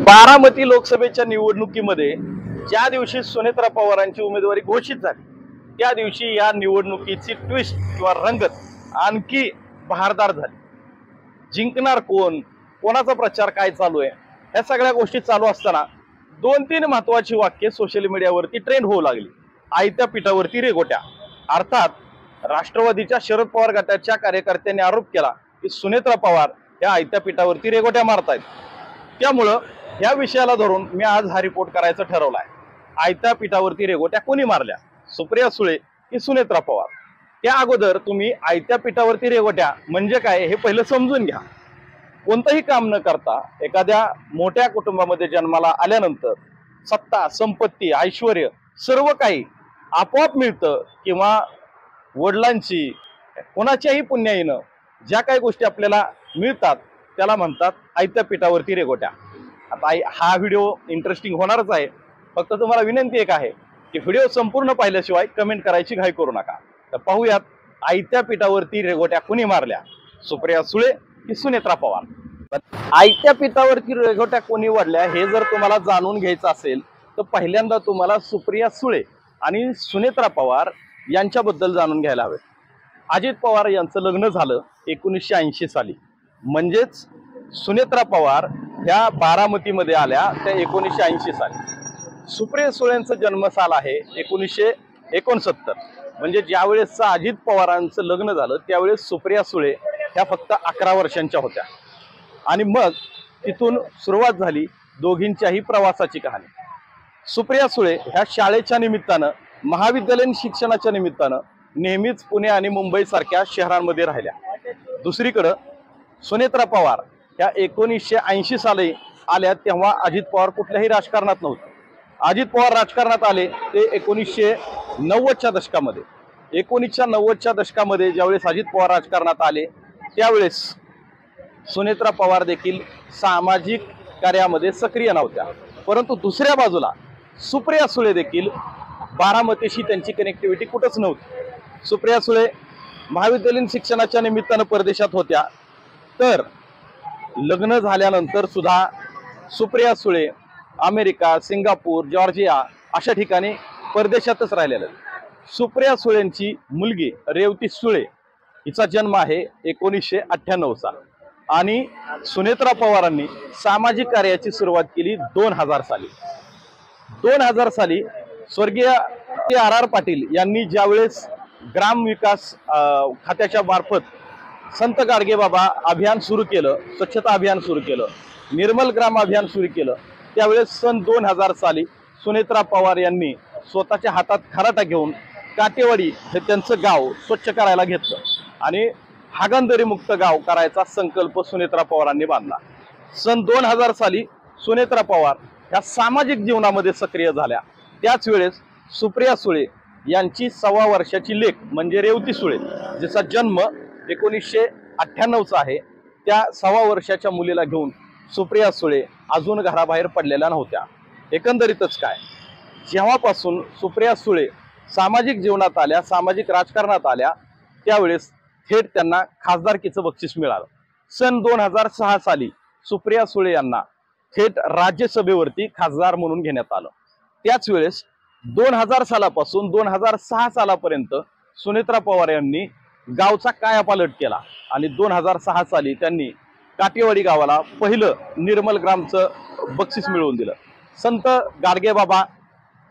बारामती लोकसभेच्या निवडणुकीमध्ये ज्या दिवशी सुनेत्रा पवारांची उमेदवारी घोषित झाली त्या दिवशी या निवडणुकीची ट्विस्ट किंवा रंगत आणखी बहारदार झाली। जिंकणार कोण, कोणाचा प्रचार काय चालू आहे, ह्या सगळ्या गोष्टी चालू असताना दोन तीन महत्वाची वाक्य सोशल मीडियावरती ट्रेंड होऊ लागली। आयत्या पिठावरती रेघोट्या, अर्थात राष्ट्रवादीच्या शरद पवार गटाच्या कार्यकर्त्यांनी आरोप केला की सुनेत्रा पवार या आयत्या पिठावरती रेघोट्या मारतायत। त्यामुळं या विषयाला धरून मी आज हा रिपोर्ट करायचं ठरवलाय। आयत्या पिठावरती रेघोट्या कोणी मारल्या, सुप्रिया सुळे की सुनेत्रा पवार? त्या अगोदर तुम्ही आयत्या पिठावरती रेघोट्या म्हणजे काय हे पहिलं समजून घ्या। कोणतंही काम न करता एखाद्या मोठ्या कुटुंबामध्ये जन्माला आल्यानंतर सत्ता, संपत्ती, ऐश्वर्य सर्व काही आपोआप मिळतं किंवा वडिलांची कोणाच्याही पुण्याईनं ज्या काही गोष्टी आपल्याला मिळतात त्याला म्हणतात आयत्या पिठावरती रेघोट्या। आता हा व्हिडिओ इंटरेस्टिंग होणारच आहे, फक्त तुम्हाला विनंती एक आहे की व्हिडिओ संपूर्ण पाहिल्याशिवाय कमेंट करायची घाई करू नका। तर पाहूयात आयत्या पिठावरती रेघोट्या कोणी मारल्या, सुप्रिया सुळे की सुनेत्रा पवार? आयत्या पिठावरती रेघोट्या कोणी वाढल्या हे जर तुम्हाला जाणून घ्यायचं असेल तर पहिल्यांदा तुम्हाला सुप्रिया सुळे आणि सुनेत्रा पवार यांच्याबद्दल जाणून घ्यायला हवे। अजित पवार यांचं लग्न झालं 1980 साली, म्हणजेच सुनेत्रा पवार ह्या बारामतीमध्ये आल्या त्या 1980 साली। सुप्रिया सुळेंचा जन्मसाल आहे 1969, म्हणजे ज्यावेळेस अजित पवारांचं लग्न झालं त्यावेळेस सुप्रिया सुळे ह्या फक्त 11 वर्षांच्या होत्या। आणि मग तिथून सुरुवात झाली दोघींच्याही प्रवासाची कहाणी। सुप्रिया सुळे ह्या शाळेच्या निमित्तानं, महाविद्यालयीन शिक्षणाच्या निमित्तानं नेहमीच पुणे आणि मुंबई सारख्या शहरांमध्ये राहिल्या। दुसरीकडं सुनेत्रा पवार ह्या 1980 साली आल्या तेव्हा अजित पवार कुठल्याही राजकारणात नव्हते। अजित पवार राजकारणात आले ते 1990च्या दशकामध्ये। 1990च्या दशकामध्ये ज्यावेळेस अजित पवार राजकारणात आले त्यावेळेस सुनेत्रा पवार देखील सामाजिक कार्यामध्ये सक्रिय नव्हत्या, परंतु दुसऱ्या बाजूला सुप्रिया सुळे देखील बारामतीशी त्यांची कनेक्टिव्हिटी कुठंच नव्हती। सुप्रिया सुळे महाविद्यालयीन शिक्षणाच्या निमित्तानं परदेशात होत्या, तर लग्न झाल्यानंतर सुद्धा Supriya Sule America, Singapore, Georgia अशा ठिकाणी परदेशातच राहिलेल्या। सुप्रिया सुळेंची मुलगी रेवती सुळे हिचा जन्म आहे 1998चा आणि सुनेत्रा पवारांनी सामाजिक कार्याची सुरुवात केली 2000 साली। 2000 साली स्वर्गीय RR पाटील यांनी ज्यावेळेस ग्राम विकास खात्याच्या मार्फत संत गाडगेबाबा अभियान सुरू केलं, स्वच्छता अभियान सुरू केलं, निर्मल ग्राम अभियान सुरू केलं, त्यावेळेस सन 2000 साली सुनेत्रा पवार यांनी स्वतःच्या हातात खराटा घेऊन काटेवाडी हे त्यांचं गाव स्वच्छ करायला घेतलं आणि हागणदारी मुक्त गाव करायचा संकल्प सुनेत्रा पवारांनी बांधला। सन 2000 साली सुनेत्रा पवार ह्या सामाजिक जीवनामध्ये सक्रिय झाल्या। त्याच वेळेस सुप्रिया सुळे यांची 1.25 वर्षाची लेक म्हणजे रेवती सुळे, जिचा जन्म 1998चा आहे, त्या 1.25 वर्षाच्या मुलीला घेऊन सुप्रिया सुळे अजून घराबाहेर पडलेल्या नव्हत्या। एकंदरीतच काय, जेव्हापासून सुप्रिया सुळे सामाजिक जीवनात आल्या, सामाजिक राजकारणात आल्या, त्यावेळेस थेट त्यांना खासदारकीचं बक्षीस मिळालं। सन 2006 साली सुप्रिया सुळे यांना थेट राज्यसभेवरती खासदार म्हणून घेण्यात आलं। त्याच वेळेस 2000 सालापासून 2006 सालापर्यंत सुनेत्रा पवार यांनी गावचा कायापालट केला आणि 2006 साली त्यांनी काटेवाडी गावाला पहिलं निर्मल ग्रामचं बक्षीस मिळवून दिलं। संत गाडगेबाबा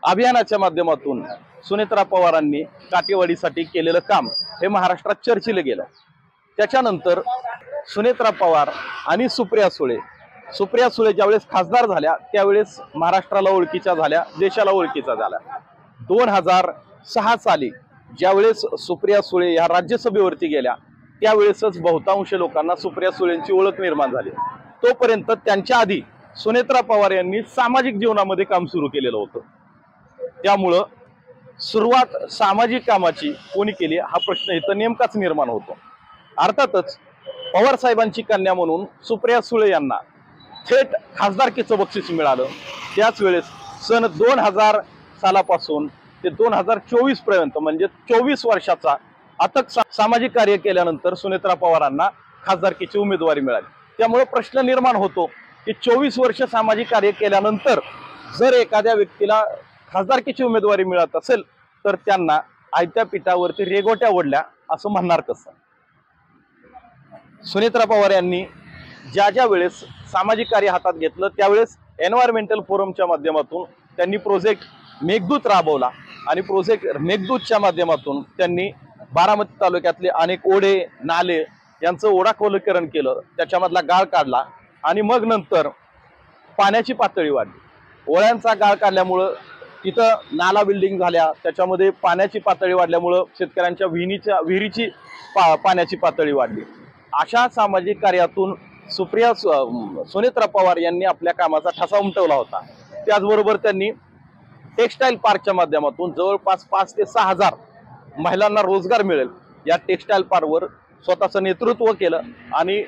अभियानाच्या माध्यमातून सुनेत्रा पवारांनी काटेवाडीसाठी केलेलं काम हे महाराष्ट्रात चर्चेलं गेलं। त्याच्यानंतर सुनेत्रा पवार आणि सुप्रिया सुळे ज्यावेळेस खासदार झाल्या त्यावेळेस महाराष्ट्राला ओळखीच्या झाल्या, देशाला ओळखीच्या झाल्या। 2006 साली ज्यावेळेस सुप्रिया सुळे या राज्यसभेवरती गेल्या त्यावेळेसच बहुतांश लोकांना सुप्रिया सुळेंची ओळख निर्माण झाली। तोपर्यंत त्यांच्या आधी सुनेत्रा पवार यांनी सामाजिक जीवनामध्ये काम सुरू केलेलं होतं। त्यामुळं सुरुवात सामाजिक कामाची कोणी केली हा प्रश्न इथं नेमकाच निर्माण होतो। अर्थातच पवार साहेबांची कन्या म्हणून सुप्रिया सुळे यांना थेट खासदारकीचं बक्षीस मिळालं। त्याच वेळेस सन 2000 सालापासून ते 2024 पर्यंत म्हणजे 24 वर्षाचा अथक सामाजिक कार्य केल्यानंतर सुनेत्रा पवारांना खासदारकीची उमेदवारी मिळाली। त्यामुळे प्रश्न निर्माण होतो की 24 वर्ष सामाजिक कार्य केल्यानंतर जर एखाद्या व्यक्तीला खासदारकीची उमेदवारी मिळत असेल तर त्यांना आयत्या पिठावरती रेघोट्या ओढल्या असं म्हणणार कसं? सुनेत्रा पवार यांनी ज्या ज्या वेळेस सामाजिक कार्य हातात घेतलं त्यावेळेस एन्व्हायरमेंटल फोरमच्या माध्यमातून त्यांनी प्रोजेक्ट मेघदूत राबवला आणि प्रोजेक्ट मेघदूतच्या माध्यमातून त्यांनी बारामती तालुक्यातले अनेक ओढे नाले यांचं ओढाखोलीकरण केलं, त्याच्यामधला गाळ काढला आणि मग नंतर पाण्याची पातळी वाढली. ओळ्यांचा गाळ काढल्यामुळं तिथं नाला बिल्डिंग झाल्या, त्याच्यामध्ये पाण्याची पातळी वाढल्यामुळं शेतकऱ्यांच्या विहिरीची पाण्याची पातळी वाढली. अशा सामाजिक कार्यातून सुनेत्रा पवार यांनी आपल्या कामाचा ठसा उमटवला होता. त्याचबरोबर त्यांनी टेक्स्टाईल पार्कच्या माध्यमातून जवळपास 5 ते 6 हजार महिलांना रोजगार मिळेल या टेक्स्टाईल पार्कवर स्वतःचं नेतृत्व केलं आणि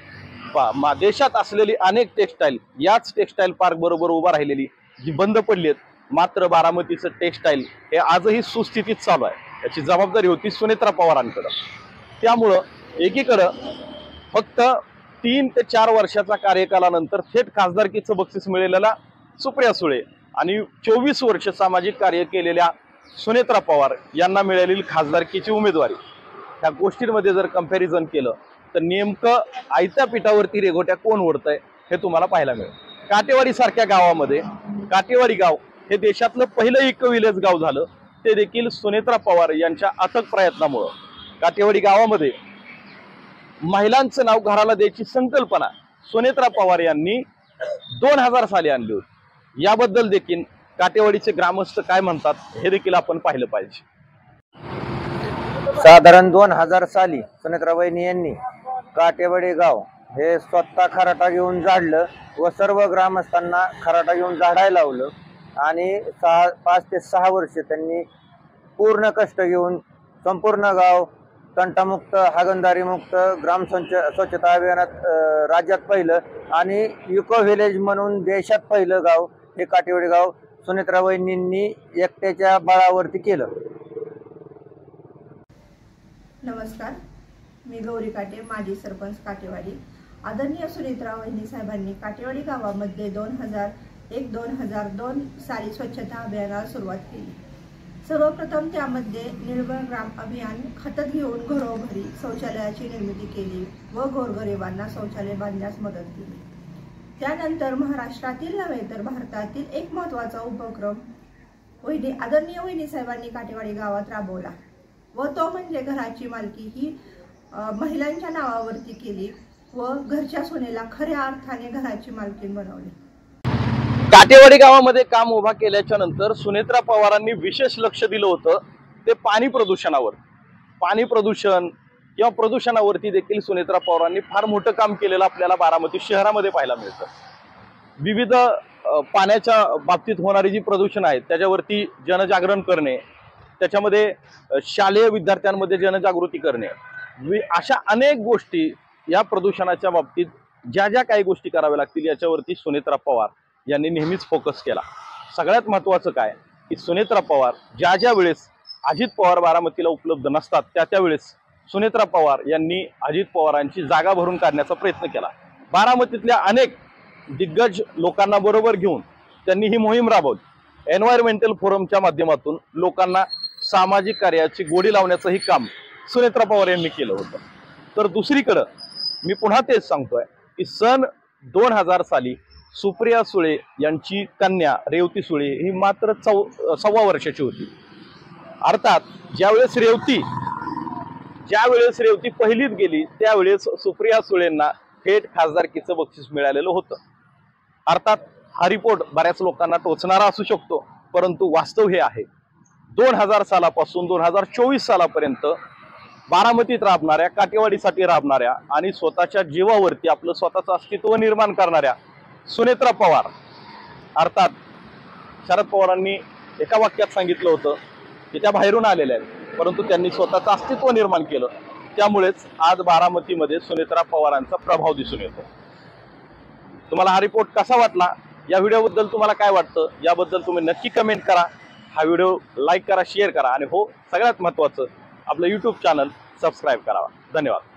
देशात असलेली अनेक टेक्स्टाईल याच टेक्स्टाईल पार्क बरोबर उभा राहिलेली जी बंद पडली आहेत. मात्र बारामतीचं टेक्स्टाईल हे आजही सुस्थितीत चालू आहे. याची जबाबदारी होती सुनेत्रा पवारांकडं. त्यामुळं एकीकडं फक्त 3 ते 4 वर्षाचा कार्यकालानंतर थेट खासदारकीचं बक्षीस मिळालेला सुप्रिया सुळे आणि 24 वर्ष सामाजिक कार्य केलेल्या सुनेत्रा पवार यांना मिळालेली खासदारकीची उमेदवारी, ह्या गोष्टींमध्ये जर कंपॅरिझन केलं तर नेमकं आयत्या पिठावरती रेघोट्या कोण ओढतंय हे तुम्हाला पाहायला मिळेल. काटेवाडी सारख्या गावामध्ये, काटेवाडी गाव हे देशातलं पहिलं इको विलेज गाव झालं, ते देखील सुनेत्रा पवार यांच्या अथक प्रयत्नामुळं. काटेवाडी गावामध्ये महिलांचं नाव घराला द्यायची संकल्पना सुनेत्रा पवार यांनी 2000 साली आणली होती. याबद्दल देखील काटेवाडीचे ग्रामस्थ काय म्हणतात हे देखील आपण पाहिलं पाहिजे. साधारण 2000 साली सुनेत्रा वहिनी यांनी काटेवाडी गाव हे स्वतः खराटा घेऊन झाडलं व सर्व ग्रामस्थांना खराटा घेऊन झाडायला लावलं आणि 5 ते 6 वर्ष त्यांनी पूर्ण कष्ट घेऊन संपूर्ण गाव तंटामुक्त, हागणदारी मुक्त, ग्राम स्वच्छता अभियानात राज्यात पहिलं आणि इको व्हिलेज म्हणून देशात पहिलं गाव हे काटेवाडी गाव सुनेत्रा वहिनींनी एकट्याच्या बळावरती केलं. नमस्कार, मी गौरी काटे, माजी सरपंच काटेवाडी. आदरणीय सुनेत्रा वहिनी साहेबांनी काटेवाडी गावामध्ये 2001-2002 साली स्वच्छता अभियानाला सुरुवात केली. सर्वप्रथम त्यामध्ये निर्मळ ग्राम अभियान हातात घेऊन घरोघरी शौचालयाची निर्मिती केली व गोरगरिबांना शौचालय बांधण्यास मदत केली. त्यानंतर महाराष्ट्रातील नव्हे तर भारतातील एक महत्त्वाचा उपक्रम आदरणीय वहिनी साहेबांनी काटेवाडी गावात राबवला व तो म्हणजे घराची मालकी ही महिलांच्या नावावरती केली व घरच्या सुनेला खऱ्या अर्थाने घराची मालकीण बनवली. काटेवाडी गावामध्ये काम उभा केल्याच्या नंतर सुनेत्रा पवारांनी विशेष लक्ष दिलं होतं ते पाणी प्रदूषणावर. पाणी प्रदूषण किंवा प्रदूषणावरती देखील सुनेत्रा पवारांनी फार मोठं काम केलेलं आपल्याला बारामती शहरामध्ये पाहायला मिळतं. विविध पाण्याच्या बाबतीत होणारी जी प्रदूषण आहेत त्याच्यावरती जनजागरण करणे, त्याच्यामध्ये शालेय विद्यार्थ्यांमध्ये जनजागृती करणे, अशा अनेक गोष्टी या प्रदूषणाच्या बाबतीत ज्या ज्या काही गोष्टी कराव्या लागतील याच्यावरती सुनेत्रा पवार यांनी नेहमीच फोकस केला. सगळ्यात महत्त्वाचं काय की सुनेत्रा पवार ज्या वेळेस अजित पवार बारामतीला उपलब्ध नसतात त्यावेळेस सुनेत्रा पवार यांनी अजित पवारांची जागा भरून काढण्याचा प्रयत्न केला. बारामतीतल्या अनेक दिग्गज लोकांना बरोबर घेऊन त्यांनी ही मोहीम राबवली. एन्व्हायरमेंटल फोरमच्या माध्यमातून लोकांना सामाजिक कार्याची गोडी लावण्याचंही काम सुनेत्रा पवार यांनी केलं होतं. तर दुसरीकडं मी पुन्हा तेच सांगतोय की सन 2000 साली सुप्रिया सुळे यांची कन्या रेवती सुळे ही मात्र 6 वर्षाची होती. अर्थात ज्यावेळेस रेवती पहिलीत गेली त्यावेळेस सुप्रिया सुळेंना थेट खासदारकीचं बक्षीस मिळालेलं होतं. अर्थात हा रिपोर्ट बऱ्याच लोकांना टोचणारा असू शकतो, परंतु वास्तव हे आहे 2000 सालापासून 2024 सालापर्यंत बारामतीत राबणाऱ्या, काटेवाडीसाठी राबणाऱ्या आणि स्वतःच्या जीवावरती आपलं स्वतःचं अस्तित्व निर्माण करणाऱ्या सुनेत्रा पवार, अर्थात शरद पवारांनी एका वाक्यात सांगितलं होतं की त्या बाहेरून आलेल्या आहेत, परंतु त्यांनी स्वतःचं अस्तित्व निर्माण केलं. त्यामुळेच आज बारामतीमध्ये सुनेत्रा पवारांचा प्रभाव दिसून येतो. तुम्हाला हा रिपोर्ट कसा वाटला, या व्हिडिओबद्दल तुम्हाला काय वाटतं याबद्दल तुम्ही नक्की कमेंट करा. हा व्हिडिओ लाईक करा, शेअर करा आणि हो सगळ्यात महत्त्वाचं आपलं यूट्यूब चॅनल सबस्क्राईब करावा. धन्यवाद.